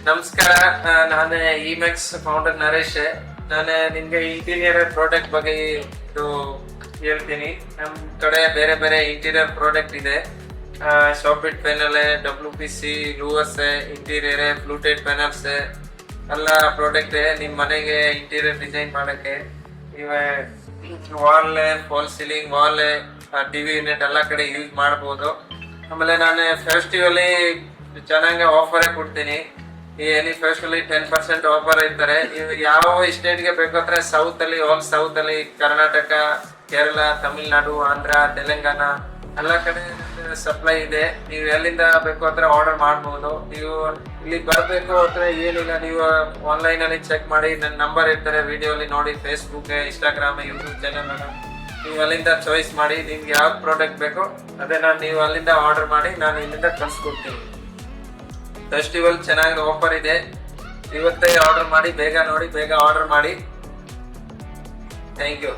ನಮಸ್ಕಾರ, ನಾನು ಇಮೆಕ್ಸ್ ಫೌಂಡರ್ ನರೇಶ್. ನಾನು ನಿಮ್ಗೆ ಇಂಟೀರಿಯರ್ ಪ್ರಾಡಕ್ಟ್ ಬಗ್ಗೆ ಇದು ಹೇಳ್ತೀನಿ. ನಮ್ಮ ಕಡೆ ಬೇರೆ ಬೇರೆ ಇಂಟೀರಿಯರ್ ಪ್ರಾಡಕ್ಟ್ ಇದೆ. ಶಾಪಿಟ್ ಪ್ಯಾನಲ್, WPC, ಲೂವಸ್, ಇಂಟೀರಿಯರ್, ಬ್ಲೂಟೆಡ್ ಪ್ಯಾನಲ್ಸ್ ಎಲ್ಲ ಪ್ರಾಡಕ್ಟ್ ನಿಮ್ಮ ಮನೆಗೆ ಇಂಟೀರಿಯರ್ ಡಿಸೈನ್ ಮಾಡಕ್ಕೆ. Wall, fall ceiling, wall, TV unit ಎಲ್ಲ ಕಡೆ ಯೂಸ್ ಮಾಡ್ಬೋದು. ಆಮೇಲೆ ನಾನು ಫೆಸ್ಟಿವಲ್ ಚೆನ್ನಾಗಿ ಆಫರೇ ಕೊಡ್ತೀನಿ. ಈ ಎನಿ ಫೆಸ್ಟಿವಲ್ 10% ಆಫರ್ ಇರ್ತಾರೆ. ನೀವು ಯಾವ ಸ್ಟೇಟ್ಗೆ ಬೇಕಾದ್ರೆ ಸೌತ್ ಅಲ್ಲಿ, ಆಲ್ ಸೌತ್ ಅಲ್ಲಿ, ಕರ್ನಾಟಕ, ಕೇರಳ, ತಮಿಳ್ನಾಡು, ಆಂಧ್ರ, ತೆಲಂಗಾಣ ಎಲ್ಲ ಕಡೆ ಸಪ್ಲೈ ಇದೆ. ನೀವು ಎಲ್ಲಿಂದ ಬೇಕು ಅಂದ್ರೆ ಆರ್ಡರ್ ಮಾಡ್ಬೋದು. ನೀವು ಇಲ್ಲಿ ಬರಬೇಕು ಅಂದ್ರೆ ಏನಿಲ್ಲ, ನೀವು ಆನ್ಲೈನ್ ಅಲ್ಲಿ ಚೆಕ್ ಮಾಡಿ, ನನ್ನ ನಂಬರ್ ಇರ್ತಾರೆ ವಿಡಿಯೋಲಿ ನೋಡಿ. ಫೇಸ್ಬುಕ್, ಇನ್ಸ್ಟಾಗ್ರಾಮ್, ಯೂಟ್ಯೂಬ್ ಚಾನಲ್ ನೀವು ಅಲ್ಲಿಂದ ಚಾಯ್ಸ್ ಮಾಡಿ ನಿಮ್ಗೆ ಯಾವ ಪ್ರಾಡಕ್ಟ್ ಬೇಕೋ ಅದನ್ನ ನೀವು ಅಲ್ಲಿಂದ ಆರ್ಡರ್ ಮಾಡಿ ನಾನು ಇಲ್ಲಿಂದ ಕಳ್ಸಿಕೊಡ್ತೀನಿ. ಫೆಸ್ಟಿವಲ್ ಚೆನ್ನಾಗಿ ಆಫರ್ ಇದೆ. ಇವತ್ತೇ ಆರ್ಡರ್ ಮಾಡಿ, ಬೇಗ ನೋಡಿ, ಬೇಗ ಆರ್ಡರ್ ಮಾಡಿ. Thank you.